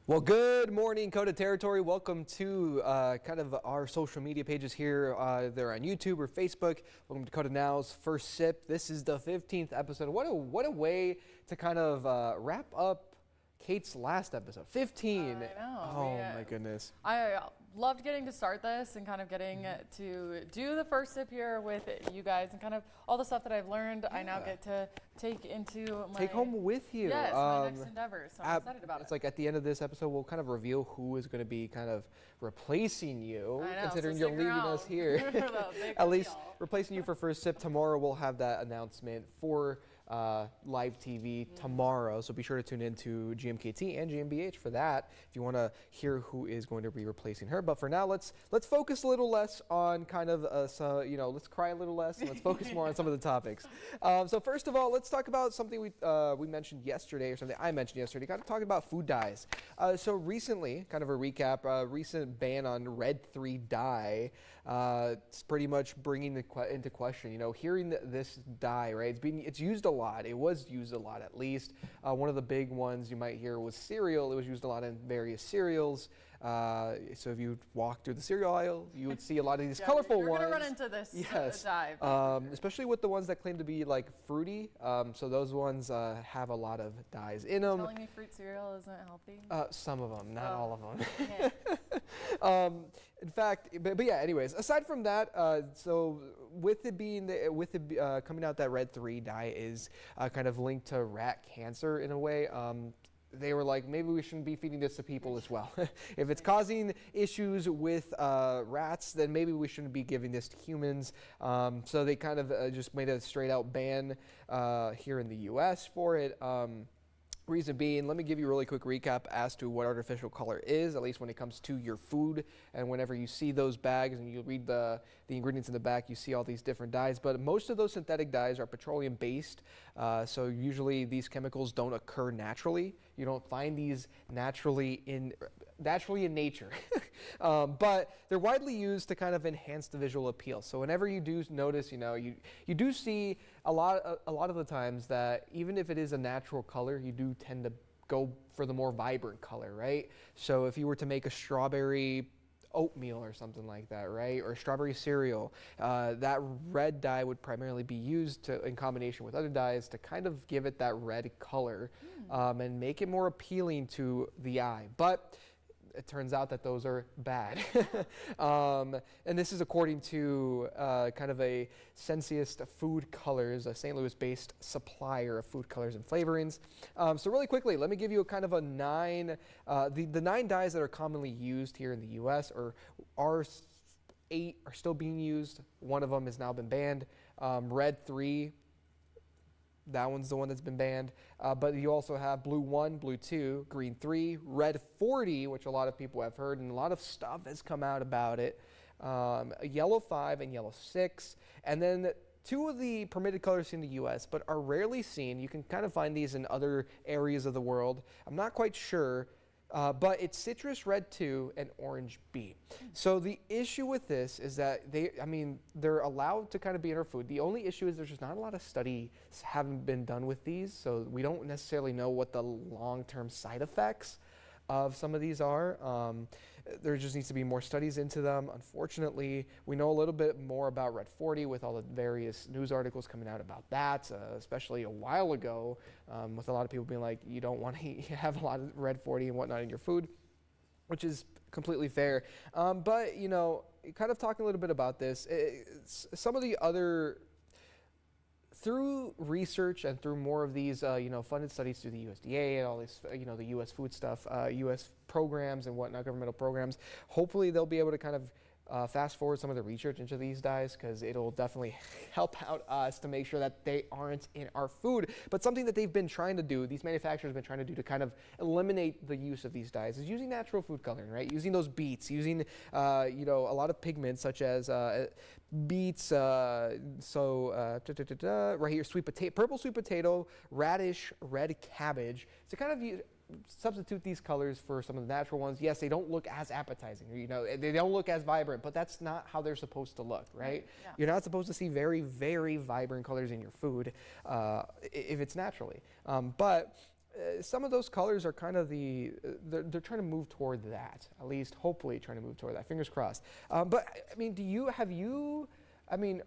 Well, good morning, KOTA territory. Welcome to kind of our social media pages here. They're on YouTube or Facebook. Welcome to KOTA Now's First Sip. This is the 15th episode. What a way to kind of wrap up Kate's last episode. 15. I know. Oh, my goodness. I loved getting to start this and kind of getting to do the first sip here with you guys and kind of all the stuff that I've learned. Yeah. I now get to take home with you. Yes, my next endeavors. So I'm excited about it. It's like at the end of this episode, we'll kind of reveal who is going to be kind of replacing you, considering you're leaving us here. At least replacing you for First Sip. Tomorrow we'll have that announcement for live TV tomorrow, so be sure to tune in to GMKT and GmbH for that if you want to hear who is going to be replacing her. But for now, let's focus a little less on kind of let's cry a little less and let's focus more on some of the topics. So first of all, let's talk about something we mentioned yesterday, or something I mentioned yesterday, kind of talking about food dyes. So recently, kind of a recap, recent ban on red 3 dye. It's pretty much bringing into question, hearing this dye, right? It's used a lot. It was used a lot, at least. One of the big ones you might hear was cereal. It was used a lot in various cereals. So if you walk through the cereal aisle, you would see a lot of these colorful ones. You're going to run into this dive. Especially with the ones that claim to be like fruity. So those ones have a lot of dyes in them. Telling me fruit cereal isn't healthy? Some of them, not all of them. In fact, but yeah, anyways, aside from that, so with it being, coming out that red 3 dye is kind of linked to rat cancer in a way. They were like, maybe we shouldn't be feeding this to people as well. If it's causing issues with rats, then maybe we shouldn't be giving this to humans. So they kind of just made a straight out ban here in the US for it. Reason being, let me give you a really quick recap as to what artificial color is, at least when it comes to your food. And whenever you see those bags and you read the ingredients in the back, you see all these different dyes. But most of those synthetic dyes are petroleum based. So usually these chemicals don't occur naturally. You don't find these naturally in nature. But they're widely used to kind of enhance the visual appeal. So whenever you do notice, you do see a lot of the times that even if it is a natural color, you do tend to go for the more vibrant color, right? So if you were to make a strawberry oatmeal or something like that, right? Or strawberry cereal, that red dye would primarily be used in combination with other dyes to kind of give it that red color and make it more appealing to the eye. But it turns out that those are bad. And this is according to kind of a Sensiest Food Colors, a St. Louis-based supplier of food colors and flavorings. So really quickly, let me give you a kind of a 9, the 9 dyes that are commonly used here in the U.S. are 8 are still being used. One of them has now been banned. Red 3, that one's the one that's been banned. But you also have blue 1, blue 2, green 3, red 40, which a lot of people have heard, and a lot of stuff has come out about it. Yellow 5 and yellow 6. And then 2 of the permitted colors in the U.S., but are rarely seen. You can kind of find these in other areas of the world. I'm not quite sure. But it's citrus red 2 and orange B. So the issue with this is that they're allowed to kind of be in our food. The only issue is there's just not a lot of studies haven't been done with these, so we don't necessarily know what the long-term side effects of some of these are. There just needs to be more studies into them. Unfortunately, we know a little bit more about red 40 with all the various news articles coming out about that, especially a while ago, with a lot of people being like, you don't want to have a lot of red 40 and whatnot in your food, which is completely fair. But, kind of talking a little bit about this, some of the other, through research and through more of these, funded studies through the USDA and all this, the U.S. food stuff, U.S. programs and whatnot, governmental programs, hopefully they'll be able to kind of fast forward some of the research into these dyes, because it'll definitely help out us to make sure that they aren't in our food. But something that they've been trying to do, these manufacturers have been trying to do to kind of eliminate the use of these dyes, is using natural food coloring, right? Using those beets, using a lot of pigments such as beets, right here, sweet potato, purple sweet potato, radish, red cabbage. So kind of substitute these colors for some of the natural ones. Yes, they don't look as appetizing, they don't look as vibrant, but that's not how they're supposed to look, right? Yeah. You're not supposed to see very, very vibrant colors in your food if it's naturally. But some of those colors are kind of they're trying to move toward that, at least hopefully trying to move toward that, fingers crossed. But I mean,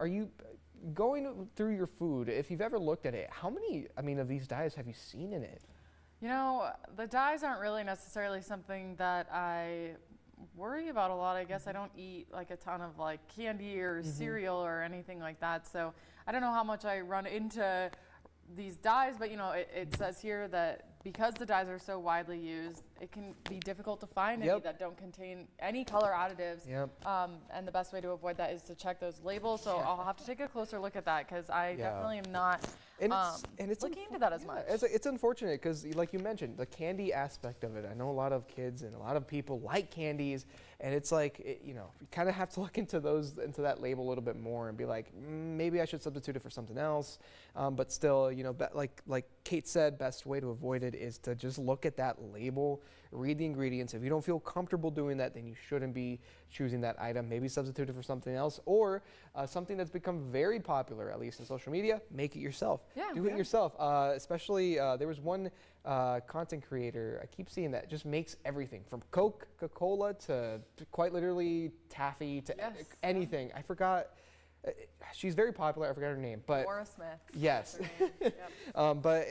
are you going through your food, if you've ever looked at it, how many, of these dyes have you seen in it? You know, the dyes aren't really necessarily something that I worry about a lot. I guess I don't eat like a ton of like candy or cereal or anything like that. So I don't know how much I run into these dyes, but you know, it says here that because the dyes are so widely used, it can be difficult to find any that don't contain any color additives. And the best way to avoid that is to check those labels. So I'll have to take a closer look at that, because I definitely am not it's looking into that as much. It's unfortunate because, like you mentioned, the candy aspect of it. I know a lot of kids and a lot of people like candies, and it's like, you kind of have to look into that label a little bit more and be like, maybe I should substitute it for something else. But still, like Kate said, best way to avoid it is to just look at that label, read the ingredients. If you don't feel comfortable doing that, then you shouldn't be choosing that item. Maybe substitute it for something else, or something that's become very popular, at least in social media, make it yourself. Do it yourself. Especially, there was one content creator, I keep seeing that, just makes everything from Coca-Cola to quite literally taffy to anything. I forgot. She's very popular. I forgot her name, but Laura Smith. Yes. But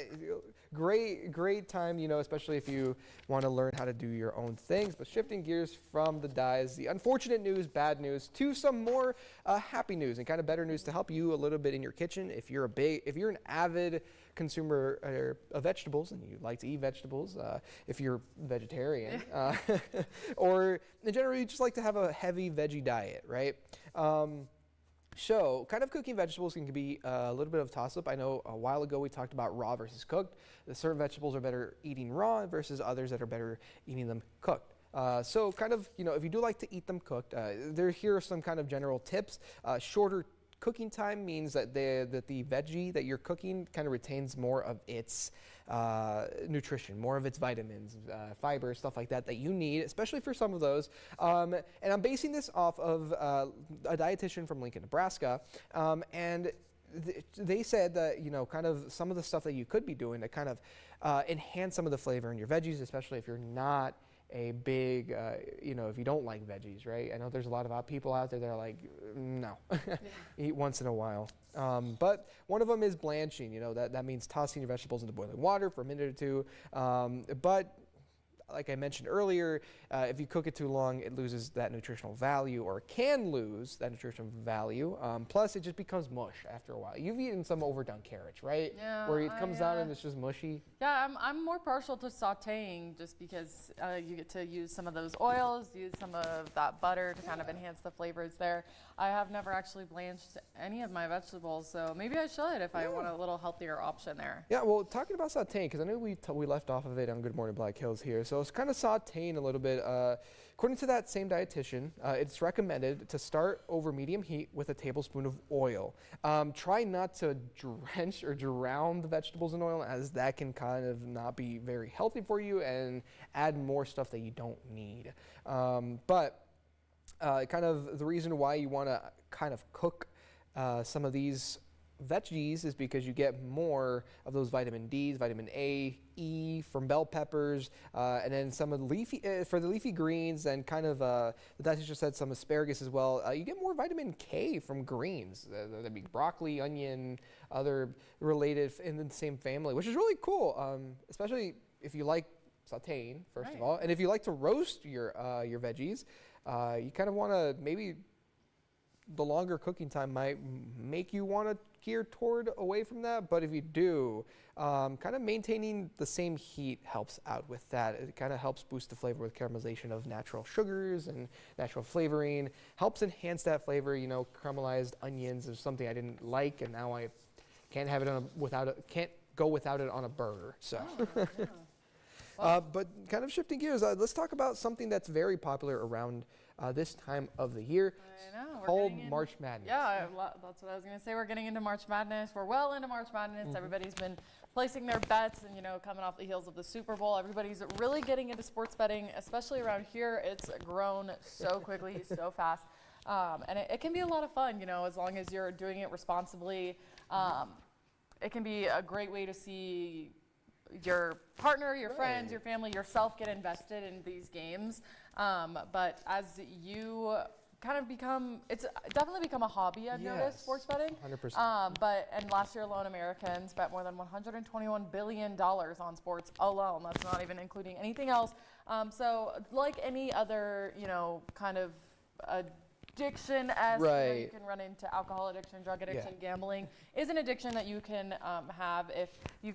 great time, especially if you want to learn how to do your own things. But shifting gears from the dyes, the unfortunate news, bad news, to some more happy news and kind of better news to help you a little bit in your kitchen. If you're an avid consumer of vegetables and you like to eat vegetables, if you're vegetarian, or in general you just like to have a heavy veggie diet, right? So, kind of cooking vegetables can be a little bit of a toss-up. I know a while ago we talked about raw versus cooked. Certain vegetables are better eating raw versus others that are better eating them cooked. So, kind of, if you do like to eat them cooked, here are some kind of general tips. Shorter cooking time means that the veggie that you're cooking kind of retains more of its nutrition, more of its vitamins, fiber, stuff like that you need, especially for some of those. And I'm basing this off of a dietitian from Lincoln, Nebraska, and they said that, kind of some of the stuff that you could be doing to kind of enhance some of the flavor in your veggies, especially if you're not a big, if you don't like veggies, right? I know there's a lot of people out there that are like, no, eat once in a while. But one of them is blanching, that means tossing your vegetables into boiling water for a minute or two. But like I mentioned earlier, if you cook it too long, it loses that nutritional value, or can lose that nutritional value. Plus, it just becomes mush after a while. You've eaten some overdone carrots, right? Yeah. Where it comes out and it's just mushy. Yeah, I'm more partial to sautéing, just because you get to use some of those oils, use some of that butter to kind of enhance the flavors there. I have never actually blanched any of my vegetables, so maybe I should if I want a little healthier option there. Yeah, well, talking about sautéing, because I know we left off of it on Good Morning Black Hills here, so it's kind of sautéing a little bit. According to that same dietitian, it's recommended to start over medium heat with a tablespoon of oil. Try not to drench or drown the vegetables in oil, as that can kind of not be very healthy for you and add more stuff that you don't need. But kind of the reason why you want to kind of cook some of these veggies is because you get more of those vitamin D's, vitamin A, E from bell peppers, and then some of the for the leafy greens, and kind of the dietitian said some asparagus as well. You get more vitamin K from greens. That'd be broccoli, onion, other related in the same family, which is really cool, especially if you like sautéing, first of all, and if you like to roast your veggies. You kind of want to, maybe the longer cooking time might make you want to gear toward away from that, but if you do, kind of maintaining the same heat helps out with that. It kind of helps boost the flavor with caramelization of natural sugars and natural flavoring, helps enhance that flavor. Caramelized onions is something I didn't like, and now I can't have it can't go without it on a burger. So. But kind of shifting gears, let's talk about something that's very popular around this time of the year. I know. Called March Madness. Yeah, that's what I was going to say. We're getting into March Madness. We're well into March Madness. Everybody's been placing their bets, and coming off the heels of the Super Bowl, everybody's really getting into sports betting, especially around here. It's grown so quickly, so fast. And it can be a lot of fun, as long as you're doing it responsibly. It can be a great way to see your partner, your friends, your family, yourself get invested in these games. But as you kind of it's definitely become a hobby, I've noticed, sports betting. 100%. And last year alone, Americans bet more than $121 billion on sports alone. That's not even including anything else. So like any other, kind of addiction, you can run into alcohol addiction, drug addiction, gambling is an addiction that you can have. If you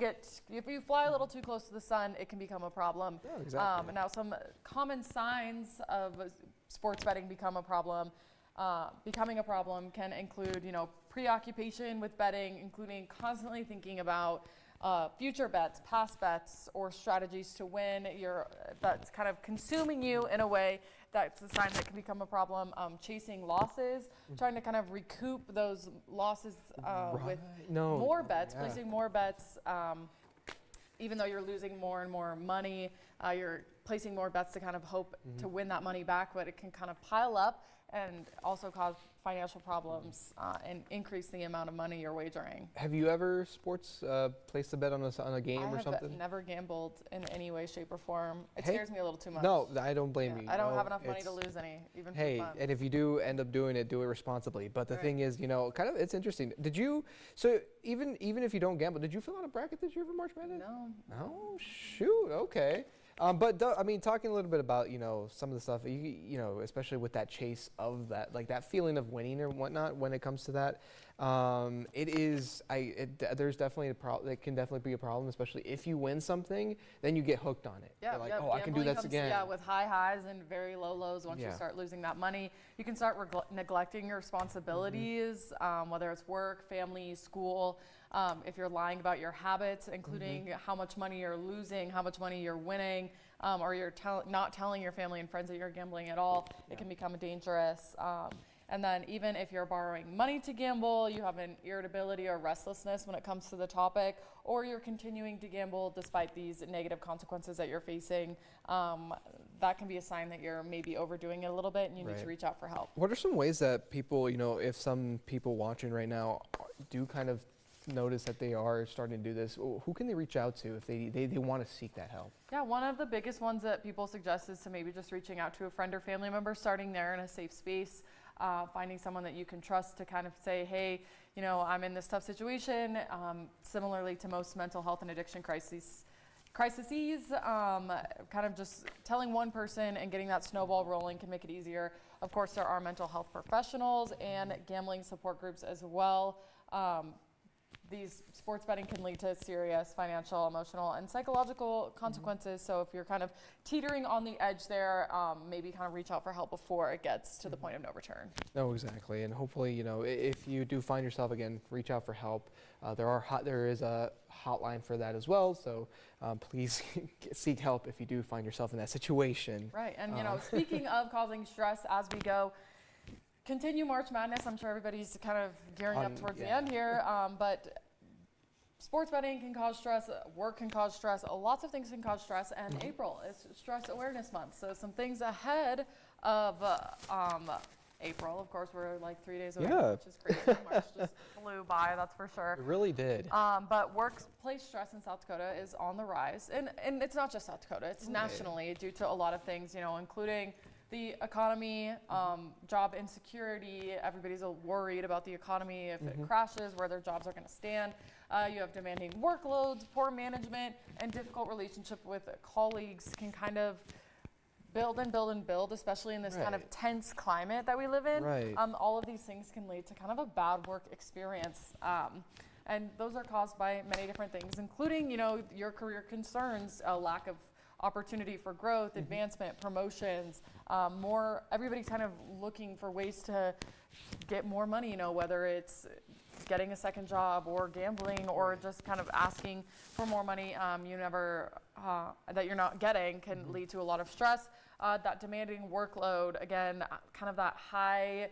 fly a little too close to the sun, it can become a problem. Yeah, exactly. Now some common signs of sports betting becoming a problem can include, preoccupation with betting, including constantly thinking about future bets, past bets, or strategies to win. That's kind of consuming you in a way. That's a sign that can become a problem. Chasing losses, trying to kind of recoup those losses with more bets, placing more bets, even though you're losing more and more money. You're placing more bets to kind of hope to win that money back, but it can kind of pile up and also cause financial problems and increase the amount of money you're wagering. Have you ever placed a bet on a game or something? I've never gambled in any way, shape, or form. It scares me a little too much. No, I don't blame you. I don't have enough money to lose any, even for fun. And if you do end up doing it, do it responsibly. But the thing is, it's interesting. Even if you don't gamble, did you fill out a bracket this year for March Madness? No. Oh, shoot. Okay. Talking a little bit about, some of the stuff, especially with that chase of that, like that feeling of winning or whatnot when it comes to that, there's definitely it can definitely be a problem, especially if you win something, then you get hooked on it. Yeah, you're like, I can do this again. Yeah, with high highs and very low lows. Once you start losing that money, you can start neglecting your responsibilities, whether it's work, family, school. If you're lying about your habits, including how much money you're losing, how much money you're winning, or you're not telling your family and friends that you're gambling at all, it can become dangerous. And then even if you're borrowing money to gamble, you have an irritability or restlessness when it comes to the topic, or you're continuing to gamble despite these negative consequences that you're facing, that can be a sign that you're maybe overdoing it a little bit and you need to reach out for help. What are some ways that people, if some people watching right now do kind of notice that they are starting to do this, who can they reach out to if they want to seek that help? Yeah, one of the biggest ones that people suggest is to maybe just reaching out to a friend or family member, starting there in a safe space, finding someone that you can trust to kind of say, hey, I'm in this tough situation. Similarly to most mental health and addiction crises, kind of just telling one person and getting that snowball rolling can make it easier. Of course, there are mental health professionals and gambling support groups as well. These sports betting can lead to serious financial, emotional, and psychological consequences. So if you're kind of teetering on the edge there, maybe kind of reach out for help before it gets to the point of no return. No, exactly. And hopefully, if you do find yourself, again, reach out for help. There is a hotline for that as well. So please seek help if you do find yourself in that situation. Right. And, speaking of causing stress as we go, continue March Madness. I'm sure everybody's kind of gearing up towards the end here, but sports betting can cause stress, work can cause stress, lots of things can cause stress, and April is Stress Awareness Month. So some things ahead of April. Of course, we're like 3 days away, which is crazy. March just flew by, that's for sure. It really did. But workplace stress in South Dakota is on the rise. And it's not just South Dakota, it's nationally due to a lot of things, including the economy, job insecurity. Everybody's worried about the economy. If it crashes, where their jobs are going to stand. You have demanding workloads, poor management, and difficult relationship with colleagues can kind of build and build and build, especially in this kind of tense climate that we live in. All of these things can lead to kind of a bad work experience. And those are caused by many different things, including, your career concerns, a lack of opportunity for growth, advancement, promotions, everybody's kind of looking for ways to get more money, whether it's getting a second job or gambling or just kind of asking for more money that you're not getting can lead to a lot of stress. That demanding workload, again, kind of that high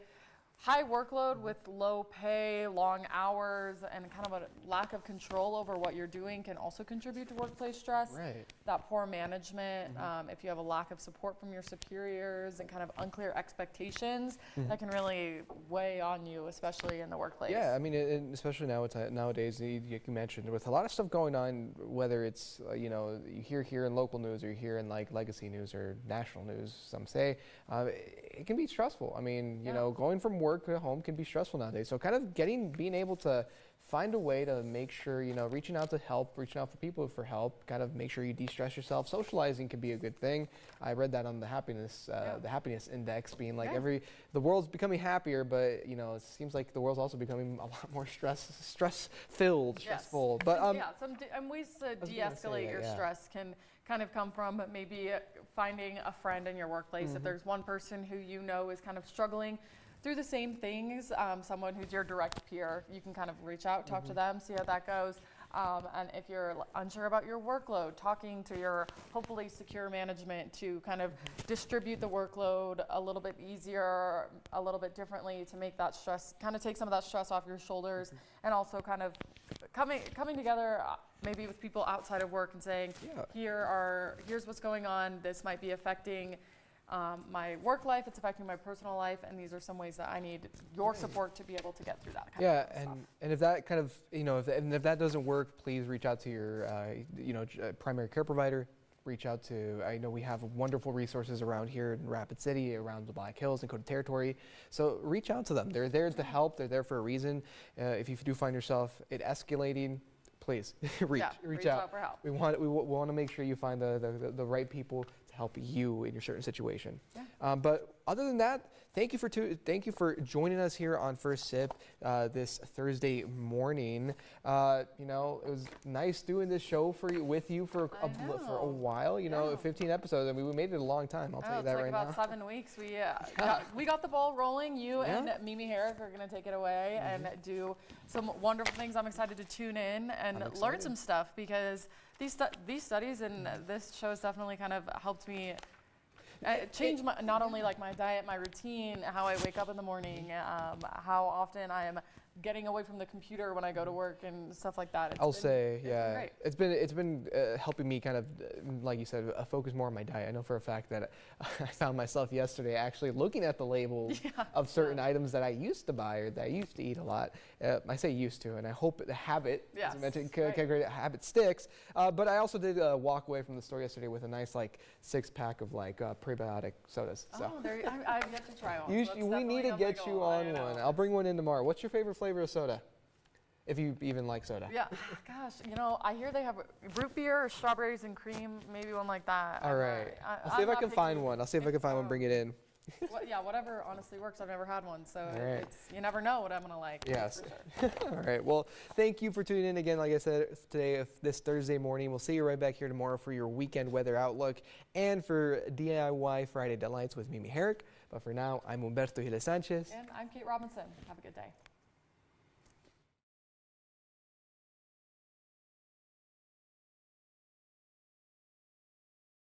high workload with low pay, long hours, and kind of a lack of control over what you're doing can also contribute to workplace stress. Right. That poor management, if you have a lack of support from your superiors and kind of unclear expectations, that can really weigh on you, especially in the workplace. Yeah, I mean, especially nowadays, you mentioned with a lot of stuff going on, whether it's, you know, you hear here in local news or you hear in like legacy news or national news, some say, it can be stressful. I mean, you know, going from work to home can be stressful nowadays. So kind of being able to find a way to make sure, you know, reaching out for people for help, kind of make sure you de-stress yourself. Socializing can be a good thing. I read that on the happiness index, being like the world's becoming happier, but you know, it seems like the world's also becoming a lot more stressful. But some ways to de-escalate your stress can kind of come from maybe finding a friend in your workplace. If there's one person who you know is kind of struggling through the same things, someone who's your direct peer, you can kind of reach out, talk to them, see how that goes. And if you're unsure about your workload, talking to your hopefully secure management to kind of distribute the workload a little bit easier, a little bit differently to make that stress, kind of take some of that stress off your shoulders, and also kind of coming together maybe with people outside of work and saying, here's what's going on, this might be affecting my work life, it's affecting my personal life, and these are some ways that I need your support to be able to get through that kind of stuff. And if that kind of, you know, if that doesn't work, please reach out to your, primary care provider. Reach out to, I know we have wonderful resources around here in Rapid City, around the Black Hills and KOTA Territory. So reach out to them. They're there to help. They're there for a reason. If you do find yourself it escalating, please reach out for help. We want to make sure you find the right people to help you in your certain situation. But other than that, thank you for joining us here on First Sip this Thursday morning. You know, it was nice doing this show with you for a while. You know, 15 episodes. I mean, we made it a long time. I'll tell you that right now. It's like about 7 weeks. We got the ball rolling. You and Mimi Herrick are going to take it away and do some wonderful things. I'm excited to tune in and learn some stuff, because these studies and this show has definitely kind of helped me change not only like my diet, my routine, how I wake up in the morning, how often I am getting away from the computer when I go to work and stuff like that. It's been helping me kind of, like you said, focus more on my diet. I know for a fact that I found myself yesterday actually looking at the labels of certain items that I used to buy or that I used to eat a lot. I say used to, and I hope the habit, as I mentioned, habit sticks. But I also did walk away from the store yesterday with a nice like 6-pack of like prebiotic sodas. So. I've yet to try one. We need to get you on one. I'll bring one in tomorrow. What's your favorite flavor of soda? If you even like soda. Yeah, gosh, you know, I hear they have root beer or strawberries and cream, maybe one like that. All right. I'll see if I can find one. Bring it in. Whatever honestly works. I've never had one, so you never know what I'm going to like. Yes. For sure. All right. Well, thank you for tuning in again. Like I said, this Thursday morning. We'll see you right back here tomorrow for your weekend weather outlook and for DIY Friday Delights with Mimi Herrick. But for now, I'm Humberto Giles-Sanchez. And I'm Kate Robinson. Have a good day.